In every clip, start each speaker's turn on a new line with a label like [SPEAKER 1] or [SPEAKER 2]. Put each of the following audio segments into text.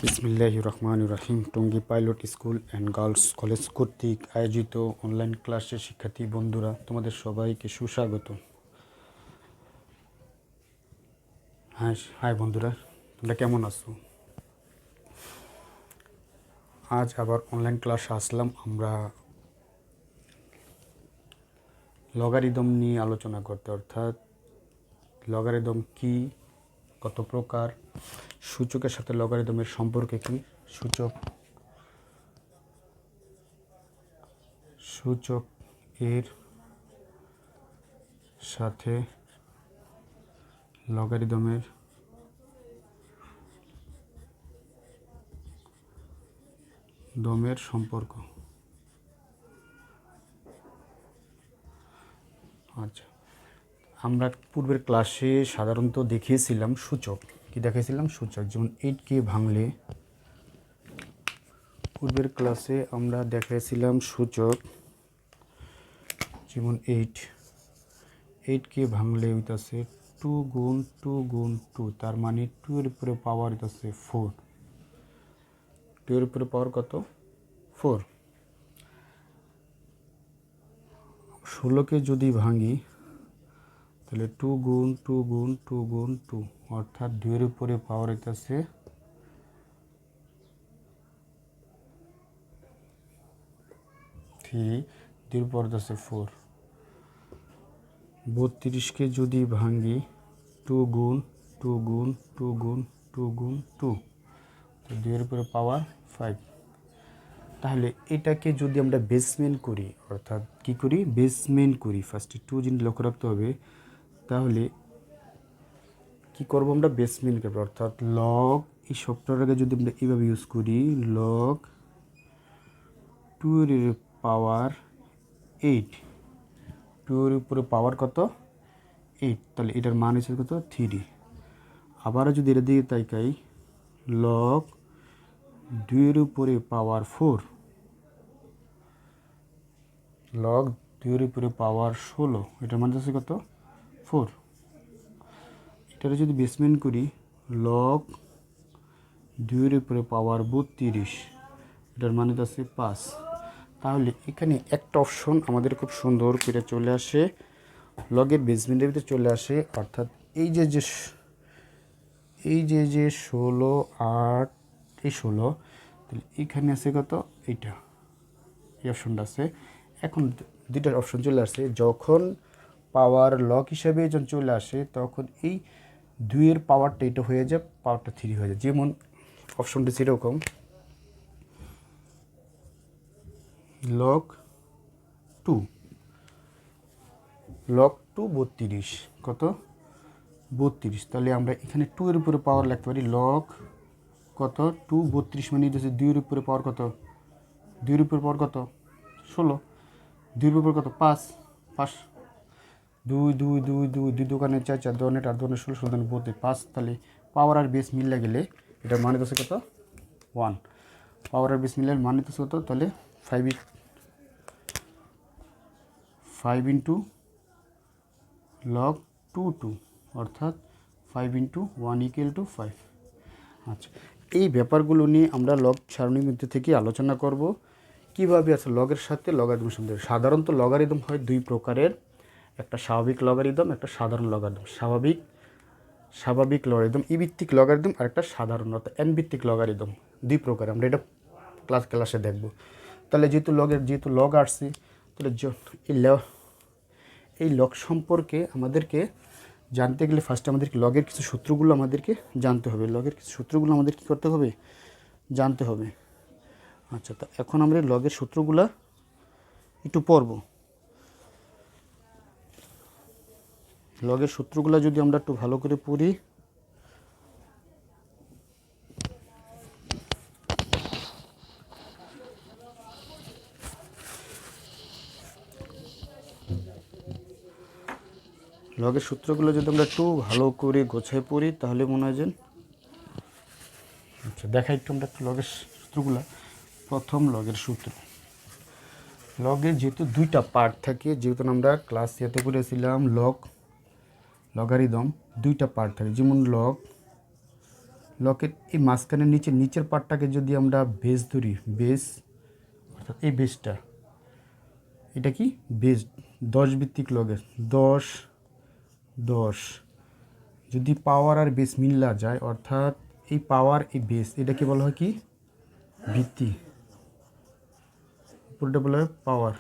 [SPEAKER 1] বিসমিল্লাহির রহমানির রহিম। Tongi pilot school and girls college কর্তৃক আয়োজিত অনলাইন ক্লাসের শিক্ষার্থী বন্ধুরা, তোমাদের সবাইকে সুস্বাগত। হাই বন্ধুরা, তোমরা কেমন আছো? আজ আবার অনলাইন ক্লাসে আসলাম। আমরা লগারিদম নিয়ে আলোচনা করতে, অর্থাৎ লগারিদম কি, কত প্রকার, সূচকের সাথে লগারিদমের সম্পর্কে কি, সূচক এর সাথে লগারিদমের সম্পর্ক। আচ্ছা, আমরা পূর্বের ক্লাসে সাধারণত দেখিয়েছিলাম সূচক। কি দেখিয়েছিলাম? সূচক। যেমন 8কে ভাঙলে, পূর্বের ক্লাসে আমরা দেখিয়েছিলাম সূচক, যেমন 8কে ভাঙলে হইতাছে 2 গুণ 2 গুণ 2, তার মানে 2 এর উপরে পাওয়ার হইতাছে 4। 2 এর উপরে পাওয়ার কত? 4। 16কে যদি ভাঙি তাহলে 2 গুণ 2 গুণ 2 গুণ 2, অর্থাৎ 2 এর উপরে পাওয়ার হইতাছে 3, 2 এর উপর হইতাছে 4। 32কে যদি ভাঙি 2 গুণ 2 গুণ 2 গুণ 2 গুণ 2, তো 2 এর উপরে পাওয়ার 5। তাহলে এটাকে যদি আমরা বেসমেন্ট করি, অর্থাৎ কি করি? বেসমেন্ট করি। ফার্স্টে 2 জিনিস লক্ষ্য রাখতে হবে। তাহলে কি করব? আমরা বেসমেন্ট করব, অর্থাৎ লগ, এই শব্দটাকে যদি আমরা এইভাবে ইউজ করি, লগ 2 এর পাওয়ার 8, 2 এর উপরে পাওয়ার কত? 8। তাহলে এটার মান হচ্ছে কত? 3। আবারও যদি এটা দিয়ে তাকাই, লগ 2 এর উপরে পাওয়ার 4, লগ 2 এর উপরে পাওয়ার 16, এটার মান হচ্ছে কত? 4। এটার যদি বেসমেন্ট করি, লগ 2 এর উপরে পাওয়ার 32, এটার মানে হচ্ছে 5। তাহলে এখানে একটা অপশন আমাদের খুব সুন্দর করে চলে আসে, লগের বেসমেন্টের ভিতরে চলে আসে, অর্থাৎ এই যে 16, 8, এই 16, তাহলে এখানে আছে কত? এইটা, এই অপশনটা আছে। এখন দুইটার অপশন চলে আসে, যখন পাওয়ার লগ হিসাবে যখন চলে আসে তখন এই 2 এর পাওয়ারটা এটা হয়ে যায়, পাওয়ারটা 3 হয়ে যায়। যেমন অপশনটি সেরকম, লগ 2 32, কত? 32। তাহলে আমরা এখানে 2 এর উপরে পাওয়ার লিখতে পারি লগ কত? 2, 32 মানে হচ্ছে 2 এর উপরে পাওয়ার কত? 2 এর উপরে পাওয়ার কত? 16। 2 এর উপরে কত? 5। 5, 2 2 2 2 2 দোকানে 4 4 দোকানে 8 দোকানে 16 16 দোকানে 32, 5। তাহলে পাওয়ার আর বেস মিলে গেলে এটার মানে হচ্ছে কত? 1। পাওয়ার আর বেস মিলে মানে হচ্ছে কত? তাহলে 5 ইন্টু লগ 2 2, অর্থাৎ 5 ইন্টু 1 ইকুয়াল টু 5। আচ্ছা, এই ব্যাপারগুলো নিয়ে আমরা লগ সারণীর মধ্যে থেকে আলোচনা করব। কীভাবে আছে লগের সাথে লগারিদম সম্পর্কে। সাধারণত লগারিদম হয় দুই প্রকারের, একটা স্বাভাবিক লগারিদম, একটা সাধারণ লগারিদম। স্বাভাবিক লগারিদম, ই ভিত্তিক লগারিদম, আর একটা সাধারণ অর্থাৎ এন ভিত্তিক লগারিদম। দুই প্রকার, আমরা এটা ক্লাসে দেখব। তাহলে যেহেতু লগ আসছে, তাহলে এই লগ সম্পর্কে আমাদেরকে জানতে গেলে ফার্স্টে আমাদেরকে লগের কিছু সূত্রগুলো আমাদেরকে জানতে হবে। লগের কিছু সূত্রগুলো আমাদের কী করতে হবে? জানতে হবে। আচ্ছা, তো এখন আমরা লগের সূত্রগুলো একটু পড়ব। লগের সূত্রগুলো যদি আমরা একটু ভালো করে পড়ি, লগের সূত্রগুলো যদি আমরা একটু ভালো করে গোছায় পড়ি তাহলে মনে হয় যে, আচ্ছা দেখা একটু আমরা একটু লগের সূত্রগুলো। প্রথম লগের সূত্র, লগের যেহেতু দুইটা পার্ট থাকে, যেহেতু আমরা ক্লাস ইয়েতে করেছিলাম লগারিদম দুইটা পার্ট থাকে, যেমন লগ লকের এই মাঝখানের নিচের পার্টটাকে যদি আমরা বেস ধরি, বেস অর্থাৎ এই বেসটা, এটা কি বেস 10 ভিত্তিক লগের 10 10 যদি পাওয়ার আর বেস মিল্লা যায়, অর্থাৎ এই পাওয়ার এই বেস, এটাকে বলা হয় কি ভিত্তি, পুরোটা বলা হয় পাওয়ার,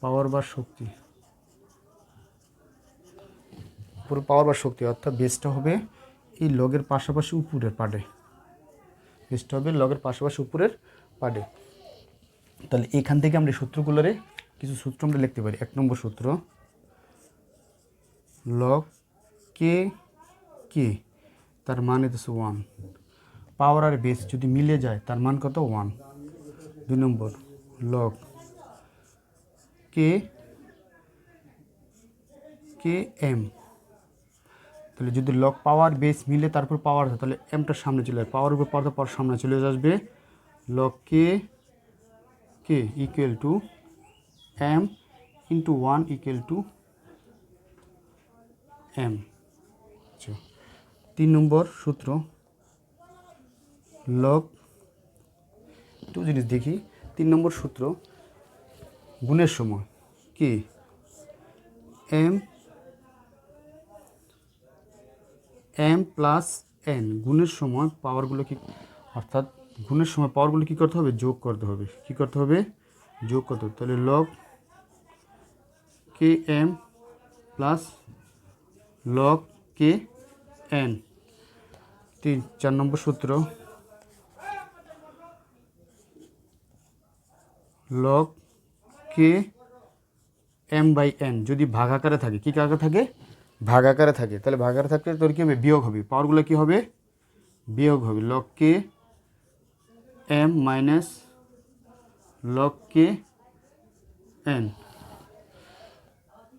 [SPEAKER 1] পাওয়ার বা শক্তি, পুরো পাওয়ার বা শক্তি। অর্থাৎ বেসটা হবে এই লগের পাশাপাশি উপরের পার্টে, বেসটা হবে লগের পাশাপাশি উপরের পার্টে। তাহলে এখান থেকে আমরা সূত্রগুলোরে কিছু সূত্র আমরা লিখতে পারি। 1 নম্বর সূত্র, লগ কে কে তার মান হচ্ছে 1, পাওয়ার আর বেস যদি মিলে যায় তার মান কত 1। 2 নম্বর, লগ কে কে এম, তাহলে যদি লগ পাওয়ার বেস মিলে তারপর পাওয়ার হয় তাহলে এমটা সামনে চলে আসবে, পাওয়ার উপর পাওয়ার সামনে চলে আসবে, log k k equal to m into 1 equal to m. আচ্ছা, 3 নম্বর সূত্র, লগ, একটু জিনিস দেখি। 3 নম্বর সূত্র, গুণের সময় k m m plus n, গুণের সময় পাওয়ারগুলো কি, অর্থাৎ গুণের সময় পাওয়ারগুলো কী করতে হবে, যোগ করতে হবে। কী করতে হবে, যোগ করতে হবে। তাহলে লগ কে এম প্লাস লগ কে এন। 4 নম্বর সূত্র, log K m by n যদি ভাগাকারে থাকে, কী আকারে থাকে, ভাগাকারে থাকে, তাহলে ভাগাকারে থাকলে তোর কী হবে, বিয়োগ হবে, পাওয়ারগুলো কী হবে, বিয়োগ হবে। লগ কে এম মাইনাস লগ কে এন।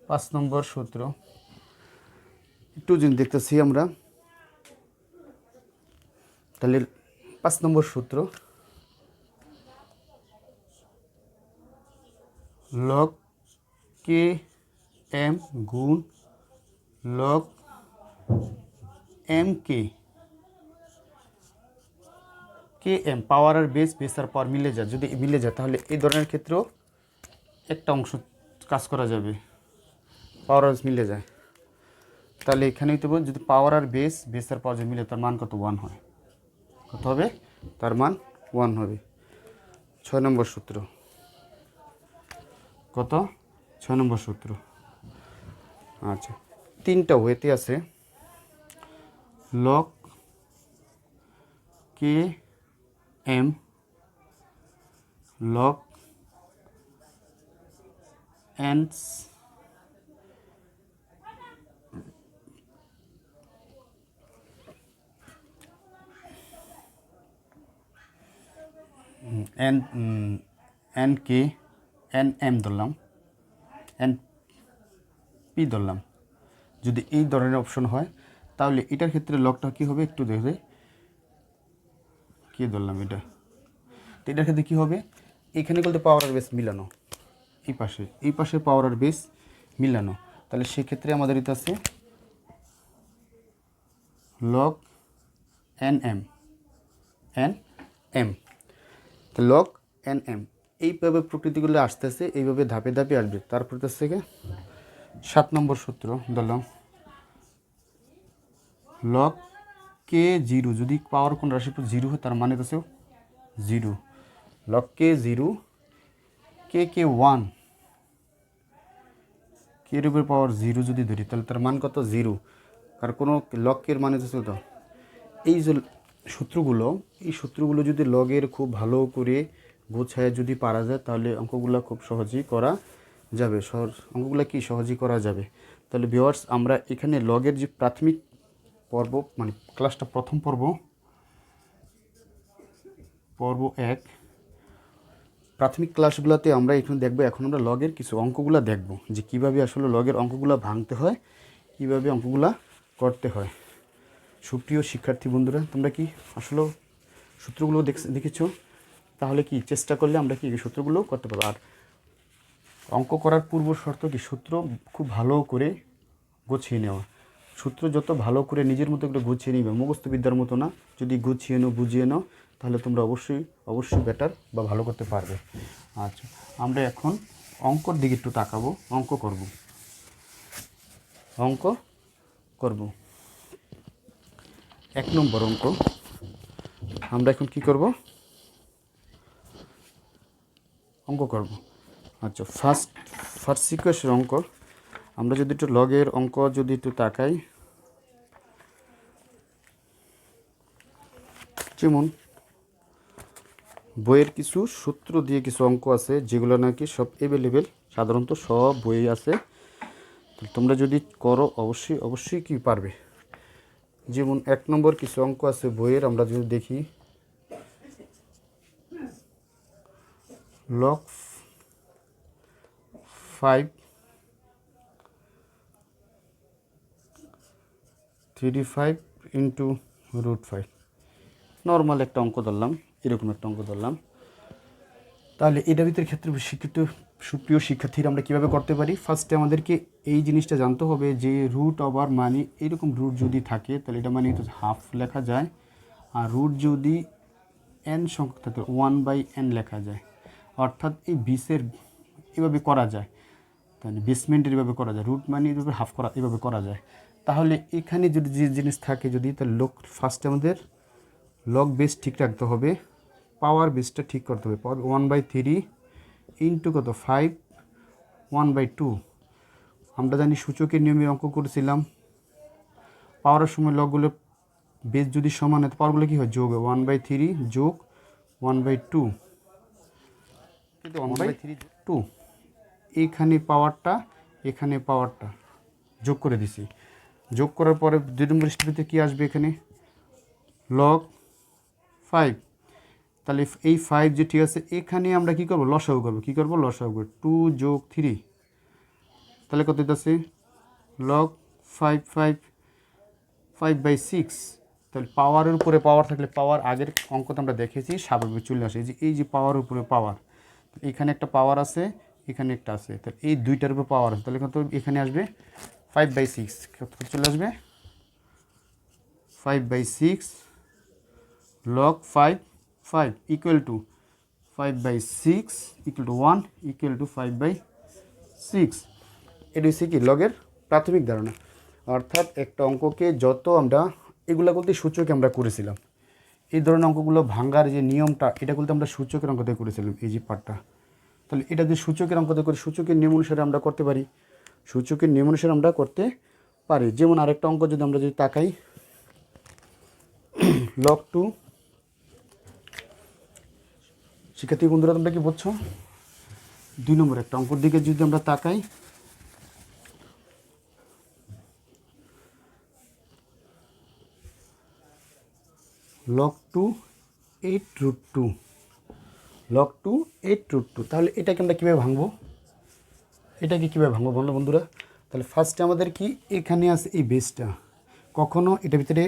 [SPEAKER 1] 5 নম্বর সূত্র, একটু যদি দেখতেছি আমরা, তাহলে 5 নম্বর সূত্র, লগ কে এম গুণ log M K K M, power আর বেস, বেস আর পাওয়ার মিলে যায়, যদি মিলে যায় তাহলে এই ধরনের ক্ষেত্রেও একটা অংশ কাজ করা যাবে, পাওয়ার আর মিলে যায়। তাহলে এখানেই তো যদি পাওয়ার আর বেস, বেস আর পাওয়ার যদি মিলে তার মান কত 1 হয়, কত হবে, তার মান 1 হবে। 6 নম্বর সূত্র, কত, 6 নম্বর সূত্র। আচ্ছা, 3টা ওয়েতে আছে, লগ কে m log n n k n m ধরলাম, এন পি ধরলাম। যদি এই ধরনের অপশন হয় তাহলে এটার ক্ষেত্রে লগটা কী হবে, একটু দেখে কী ধরলাম এটা, তো এটার ক্ষেত্রে কী হবে, এখানে বলতে পাওয়ার আর বেস মিলানো, এই পাশে পাওয়ার আর বেস মিলানো, তাহলে সেক্ষেত্রে আমাদের এটা আছে লগ এন এম তো লগ এন এম, এইভাবে প্রকৃতিগুলো আসতেছে, এইভাবে ধাপে ধাপে আসবে। তারপর থেকে 7 নম্বর সূত্র ধরলাম, লগ কে 0 যদি পাওয়ার কোন রাশির উপর 0 হয় তার মানে হচ্ছে 0, লগ কে 0 কে 1, কে এর উপর পাওয়ার 0 যদি ধরি তাহলে তার মান কত 0, কারণ কোনো লগ কের মানে হচ্ছে তো। এই যে সূত্রগুলো যদি লগের খুব ভালো করে গোছায় যদি পারা যায় তাহলে অঙ্কগুলো খুব সহজেই করা যাবে, অঙ্কগুলো কি সহজেই করা যাবে। তাহলে ভিউয়ার্স, আমরা এখানে লগের যে প্রাথমিক পর্ব, মানে ক্লাসটা প্রথম পর্ব 1 প্রাথমিক ক্লাসগুলোতে আমরা এখানে দেখব, এখন আমরা লগের কিছু অঙ্কগুলো দেখব যে কীভাবে আসলে লগের অঙ্কগুলো ভাঙতে হয়, কীভাবে অঙ্কগুলো করতে হয়। সুপ্রিয় শিক্ষার্থী বন্ধুরা, তোমরা কি আসলে সূত্রগুলো দেখেছো? তাহলে কি চেষ্টা করলে আমরা কি এই সূত্রগুলো করতে পারবো। আর অঙ্ক করার পূর্ব শর্ত কি, সূত্র খুব ভালো করে গুছিয়ে নেওয়া। সূত্র যত ভালো করে নিজের মতো করে গুছিয়ে নিবে, মুখস্থবিদ্যার মতো না, যদি গুছিয়ে নাও বুঝিয়ে নাও তাহলে তোমরা অবশ্যই অবশ্যই বেটার বা ভালো করতে পারবে। আচ্ছা, আমরা এখন অঙ্কর দিকে একটু তাকাবো, অঙ্ক করব। 1 নম্বর অঙ্ক আমরা এখন কি করব, অঙ্ক করব। আচ্ছা, ফার্স্ট সিকোয়েন্সের অঙ্ক আমরা যদি একটু লগের অঙ্ক যদি একটু তাকাই, যেমন বইয়ের কিছু সূত্র দিয়ে কিছু অঙ্ক আছে যেগুলো নাকি সব অ্যাভেলেবেল, সাধারণত সব বই আছে, তোমরা যদি করো অবশ্যই অবশ্যই কি পারবে। যেমন 1 নম্বর কিছু অঙ্ক আছে বইয়ের, আমরা যদি দেখি log 5 35 ইন্টু √5, নর্মাল একটা অঙ্ক ধরলাম, এরকম একটা অঙ্ক ধরলাম। তাহলে এটার ভিতরে ক্ষেত্রে সুপ্রিয় শিক্ষার্থীরা আমরা কীভাবে করতে পারি, ফার্স্টে আমাদেরকে এই জিনিসটা জানতে হবে যে রুট ওভার মানে এরকম রুট যদি থাকে তাহলে এটা মানে হাফ লেখা যায়, আর রুট যদি n সংখ্যক থাকে 1/n লেখা যায়। অর্থাৎ এই বিসের এভাবে করা যায়, তাহলে বেসমেন্টের এভাবে করা যায়, রুট মানে এভাবে হাফ করা এভাবে করা যায়। তাহলে এখানে যদি যে জিনিস থাকে যদি, তাহলে ফার্স্টে আমাদের লগ বেস ঠিক রাখতে হবে, পাওয়ার বেসটা ঠিক করতে হবে। পাওয়ার 1/3 ইন্টু কত 5 1/2। আমরা জানি সূচকের নিয়মে অঙ্ক করেছিলাম, পাওয়ারের সময় লগগুলো বেস যদি সমান হয় পাওয়ারগুলো কী হয়, যোগ 1/3 যোগ 1/2, কিন্তু 1/3 এখানে পাওয়ারটা এখানে পাওয়ারটা যোগ করে দিছি। যোগ করার পরে 2 নম্বর স্টেপে কী আসবে, এখানে log 5। তাহলে এই 5 যে ঠিক আছে, এখানে আমরা কী করবো, লসাগু করবো। কী করবো, লসাগু করবো। 2 যোগ 3 তাহলে কত আছে, log 5/6। তাহলে পাওয়ারের উপরে পাওয়ার থাকলে, পাওয়ার আগের অঙ্কতে আমরা দেখেছি স্বাভাবিক চলে আসে, এই যে পাওয়ারের উপরে পাওয়ার, এখানে একটা পাওয়ার আছে এখানে একটা আছে, তাহলে এই দুইটার উপর পাওয়ার আছে, তাহলে কত এখানে আসবে 5/6, কত চলে আসবে 5/6 log 5 equal to 5/6 equal to 1 equal two 5/6। এটা হচ্ছে কি লগের প্রাথমিক ধারণা। অর্থাৎ একটা অঙ্ককে যত আমরা এগুলো বলতে সূচকে আমরা করেছিলাম, এই ধরনের অঙ্কগুলো ভাঙার যে নিয়মটা এটা বলতে আমরা সূচকের অঙ্কতে করেছিলাম, এই যে পার্টটা। তাহলে এটা যে সূচকের অঙ্কতে করি, সূচকের নিয়ম অনুসারে আমরা করতে পারি, সূচকের নিয়ম অনুসারে আমরা করতে পারি। যেমন আরেকটা অঙ্ক যদি আমরা যদি তাকাই, log 2, শিক্ষার্থী বন্ধুরা তোমরা কি বুঝছো, 2 নম্বর একটা অঙ্কর দিকে যদি আমরা তাকাই, log 2 8√2, log 2 8√2। তাহলে এটাকে আমরা কীভাবে ভাঙবো, এটাকে কীভাবে ভাঙবো বলো বন্ধুরা। তাহলে ফার্স্টে আমাদের কি এখানে আছে এই বেসটা, কখনো এটার ভিতরে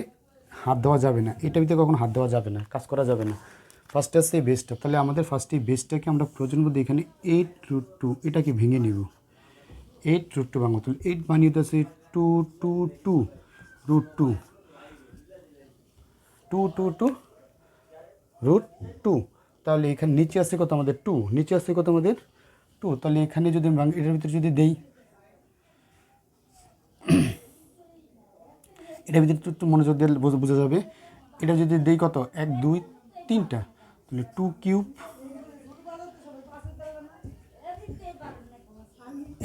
[SPEAKER 1] হাত দেওয়া যাবে না, এটার ভিতরে কখনো হাত দেওয়া যাবে না, কাজ করা যাবে না। ফার্স্টে আছে এই বেসটা, তাহলে আমাদের ফার্স্টে এই বেসটাকে আমরা প্রয়োজন বোধ এখানে 8√2 এটাকে ভেঙে নিব, 8√2 ভাঙবো। তাহলে 8 বানিয়ে আছে 2 তাহলে এখানে নিচে আসছে কত আমাদের 2, নিচে আসছে কত আমাদের 2। তাহলে এখানে যদি এটার ভিতরে যদি দেই, এটার ভিতরে একটু মনোযোগ দিয়ে বোঝা যাবে। এটা যদি দেই কত 1 2 3টা, তাহলে 2 কিউব,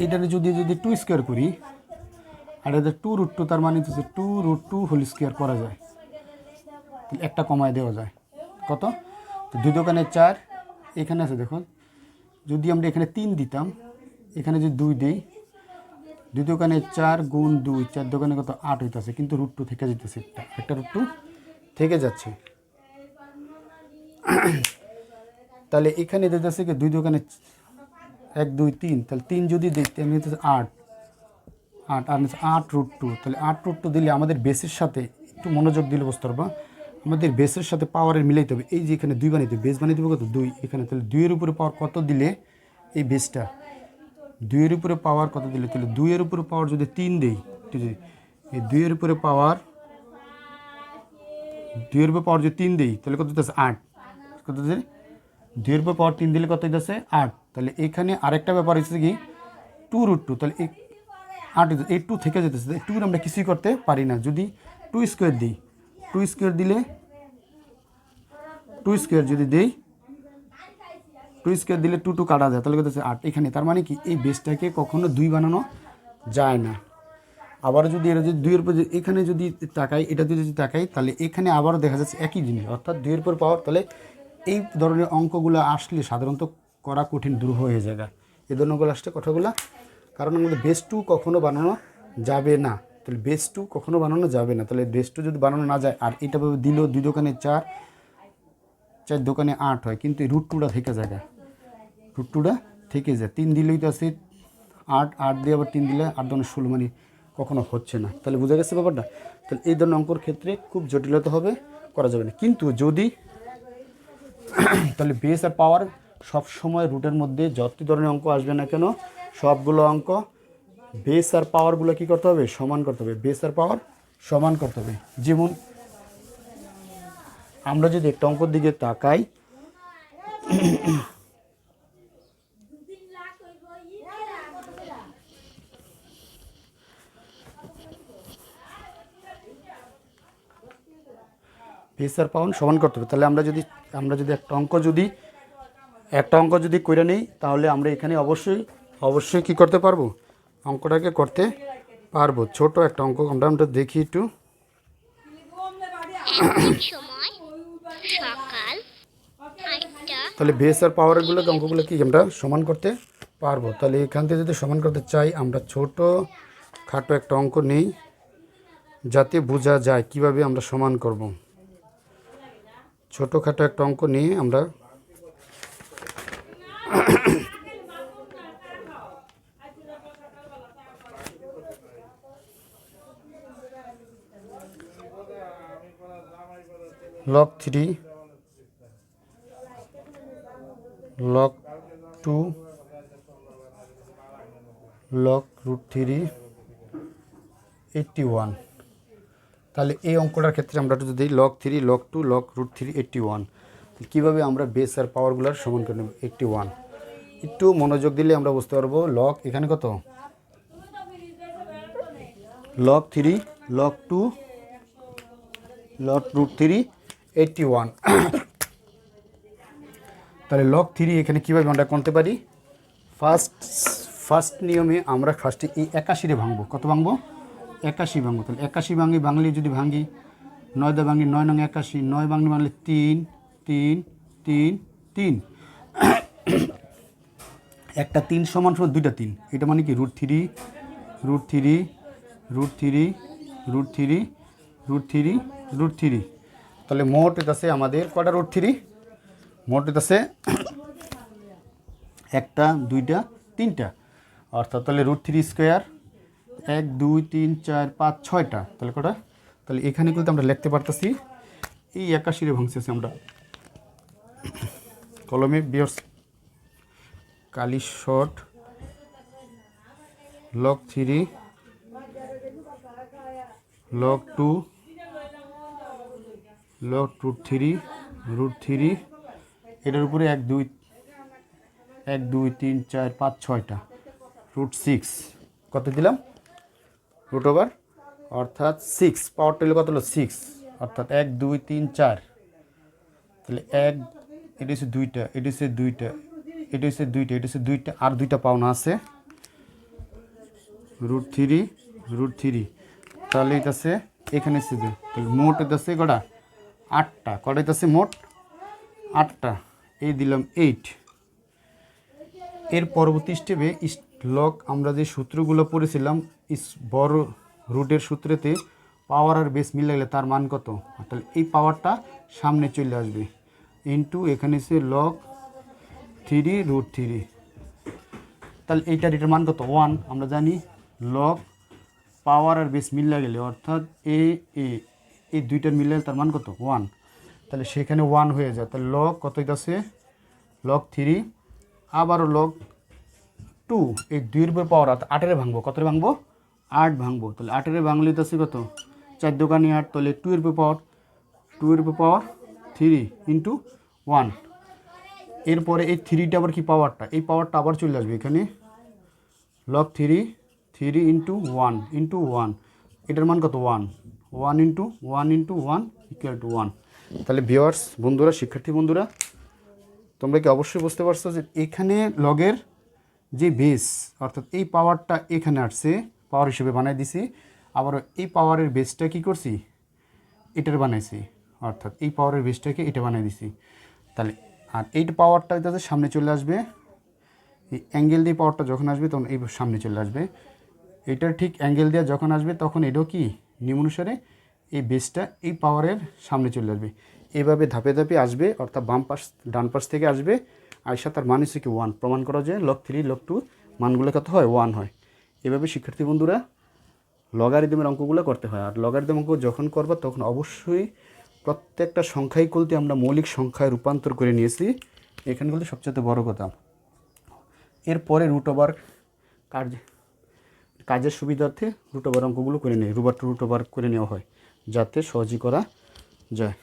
[SPEAKER 1] এটা যদি 2 স্কোয়ার করি, আর এটা 2√2, তার মানে হচ্ছে 2√2 হোল স্কোয়ার করা যায়, একটা কমায় দেওয়া যায় কত, তো 2 দোকানে 4, এখানে আছে দেখুন, যদি আমরা এখানে 3 দিতাম, এখানে যদি 2 দিই, 2 দোকানে 4 গুণ 2, 4 দোকানে কত 8 হইতেছে, কিন্তু √2 থেকে যেতেছে, একটা √2 থেকে যাচ্ছে। তাহলে এখানে দিতেছে কি 2 দোকানে 1 2 3, তাহলে 3 যদি দেখতে আমি হচ্ছে 8 আর 8√2, তাহলে 8√2 দিলে আমাদের বেসের সাথে একটু মনোযোগ দিলে বুঝতে পারবা, আমাদের বেসের সাথে পাওয়ারের মিলাইতে হবে। এই যে এখানে 2 বানিয়ে দেবে, বেস বানিয়ে দেবে কত 2 এখানে, তাহলে 2 এর উপরে পাওয়ার কত দিলে এই বেসটা 2 এর উপরে পাওয়ার কত দিলে, তাহলে 2 এর উপরে পাওয়ার যদি 3 দেই, ঠিক আছে, এই 2 এর উপরে পাওয়ার যদি 3 দিই তাহলে কত হচ্ছে 8, কত হচ্ছে 2 এর উপরে পাওয়ার 3 দিলে কত হচ্ছে 8। তাহলে এখানে আরেকটা ব্যাপার হচ্ছে কি 2√2, তাহলে এই 8 এই 2 থেকে যেতেছে, 2 আমরা কিছুই করতে পারি না। যদি 2 স্কোয়ার দিই, 2 স্কোয়ার দিলে 2 স্কোয়ার যদি দিই 2 স্কোয়ার দিলে 2 2 কাটা যায়, তাহলে কত হচ্ছে 8 এখানে। তার মানে কি এই বেসটাকে কখনো 2 বানানো যায় না। আবার যদি এটা যদি 2 এর উপর এখানে যদি তাকাই, এটা যদি তাকাই তাহলে এখানে আবারও দেখা যাচ্ছে একই জিনিস, অর্থাৎ 2 এর উপর পাওয়ার। তাহলে এই ধরনের অঙ্কগুলো আসলে সাধারণত করা কঠিন, দূর হয়ে যায় এই ধরনেরগুলো আসলে কথাগুলো, কারণ আমাদের বেস 2 কখনো বানানো যাবে না। তাহলে বেস 2 কখনো বানানো যাবে না। তাহলে বেস 2 যদি বানানো না যায়, আর এটা দিলেও 2 দোকানে 4, 4 দোকানে 8 হয়, কিন্তু এই √2টা থেকে যায়, √2টা থেকে যায়। 3 দিলেই তো আছে 8, 8 দিয়ে আবার 3 দিলে 8 2 16, মানে কখনো হচ্ছে না। তাহলে বোঝা গেছে ব্যাপারটা। তাহলে এই ধরনের অঙ্কর ক্ষেত্রে খুব জটিলতা হবে, করা যাবে না। কিন্তু যদি তাহলে বেস আর পাওয়ার সব সময় রুটের মধ্যে যত ধরনের অঙ্ক আসবে না কেন, সবগুলো অঙ্ক বেস আর পাওয়ারগুলো কী করতে হবে, সমান করতে হবে। বেস আর পাওয়ার সমান করতে হবে। যেমন আমরা যদি একটা অঙ্কর দিকে তাকাই, বেস আর পাওয়ার সমান করতে হবে। তাহলে আমরা যদি একটা অঙ্ক যদি করে নিই, তাহলে আমরা এখানে অবশ্যই কী করতে পারবো, অঙ্কটাকে করতে পারবো। ছোট একটা অঙ্ক আমরা দেখি একটু। তাহলে বেস আর পাওয়ারগুলোকে অঙ্কগুলো কি আমরা সমান করতে পারবো। তাহলে এখান থেকে যদি সমান করতে চাই, আমরা ছোট খাটো একটা অঙ্ক নিই, যাতে বোঝা যায় কিভাবে আমরা সমান করব। ছোটোখাটো একটা অঙ্ক নিয়ে আমরা log 3 log 2 log √3 81। তাহলে এই অঙ্কটার ক্ষেত্রে আমরা যদি log 3 log 2 log √3 81, কীভাবে আমরা বেস আর পাওয়ারগুলোর সমান করে নেব 81। একটু মনোযোগ দিলে আমরা বুঝতে পারবো। log এখানে কত, log 3 log 2 log √3 81। তাহলে log 3 এখানে কীভাবে আমরা করতে পারি, ফার্স্ট নিয়মে আমরা ফার্স্টে এই 81 ভাঙবো। কত ভাঙবো, 81 ভাঙবো। তাহলে 81 ভাঙলে যদি ভাঙি 9 দিয়ে ভাঙি, 9 নং 81, 9 ভাঙলে 3 3 3 3, একটা 3 সমান দুইটা 3, এটা মানে কি √3 √3 √3 √3 √3 √3। তাহলে মোট আছে আমাদের কটা √3, মোট আছে একটা, দুইটা, তিনটা, অর্থাৎ তাহলে √3 স্কোয়ার 1 2 3 4 5 6টা। তাহলে কটা, তাহলে এখানে কিন্তু আমরা লিখতে পারতেছি এই 81 ভাঙতেছি আমরা কলমে বিয়ার্স কালি শর্ট log 3 log 2 log √3 এটার উপরে 1 2 3 4 5 6টা √6, কত দিলাম √ অর্থাৎ 6, পাওয়ার টেলে কত হলো 6, অর্থাৎ 1 2 3 4। তাহলে 1, এটা হচ্ছে 2টা, এটা হচ্ছে 2টা, এটা হচ্ছে 2টা, এটা হচ্ছে 2টা, আর 2টা পাওনা আছে √3। তাহলে এটা আছে এখানে আছে যে, তাহলে মোট এটা আছে কটা 8টা, কটা এটা আছে মোট 8টা, এই দিলাম 8। এর পরবর্তী স্টেপে লগ আমরা যে সূত্রগুলো পড়েছিলাম, বড় রুটের সূত্রেতে পাওয়ার আর বেস মিলাইলে তার মান কত, তাহলে এই পাওয়ারটা সামনে চলে আসবে ইনটু এখানে সে log 3 √3। তাহলে এটার মান কত 1। আমরা জানি log পাওয়ার আর বেস মিলা গেলে, অর্থাৎ এই দুইটার মিলাইলে তার মান কত 1। তাহলে সেখানে 1 হয়ে যায়। তাহলে log কত আছে log 3, আবারও log 2, এই 2 এর উপর পাওয়ার 8 ভাঙবো, কত ভাঙবো 8 ভাঙবো, তাহলে 8 এর বাংলা আছে কত, 4 দোকানি 8, তাহলে 2 এর পাওয়ার 3 ইন্টু 1। এরপরে এই 3টা আবার কি পাওয়ারটা, এই পাওয়ারটা আবার চলে আসবে এখানে, লগ 3 ইন্টু 1 এটার মান কত 1 ইন্টু 1 ইকুয়াল টু 1। তাহলে ভিউয়ার্স বন্ধুরা, শিক্ষার্থী বন্ধুরা, তোমরা কি অবশ্যই বুঝতে পারছো যে এখানে লগের যে বেস অর্থাৎ এই পাওয়ারটা এখানে আসছে, পাওয়ার হিসেবে বানাই দিছি, আবার এই পাওয়ারের বেসটা কি করছি, এটার বানাইছি, অর্থাৎ এই পাওয়ারের বেসটাকে এটা বানাই দিছি। তাহলে আর এই পাওয়ারটা যাতে সামনে চলে আসবে, এই অ্যাঙ্গেল দিয়ে পাওয়ারটা যখন আসবে তখন এই সামনে চলে আসবে, এইটার ঠিক অ্যাঙ্গেল দিয়ে যখন আসবে তখন এটাও কি নিয়মানুসারে এই বেসটা এই পাওয়ারের সামনে চলে আসবে। এভাবে ধাপে ধাপে আসবে, অর্থাৎ বাম পাশ ডান পাশ থেকে আসবে, আয়সা তার মান হচ্ছে কি 1, প্রমাণ করা যায় লগ 3 লগ 2 মানগুলো কত হয় 1 হয়। এভাবে শিক্ষার্থী বন্ধুরা লগারিদমের অঙ্কগুলো করতে হয়। আর লগারিদম অঙ্ক যখন করবা তখন অবশ্যই প্রত্যেকটা সংখ্যাই বলতে আমরা মৌলিক সংখ্যায় রূপান্তর করে নিয়েছি, এখানে বলতে সবচেয়ে বড় কথা। এরপরে রুট ওভার কাজের সুবিধার্থে রুট ওভার অঙ্কগুলো করে নিই, রুট ওভার করে নেওয়া হয় যাতে সহজই করা যায়।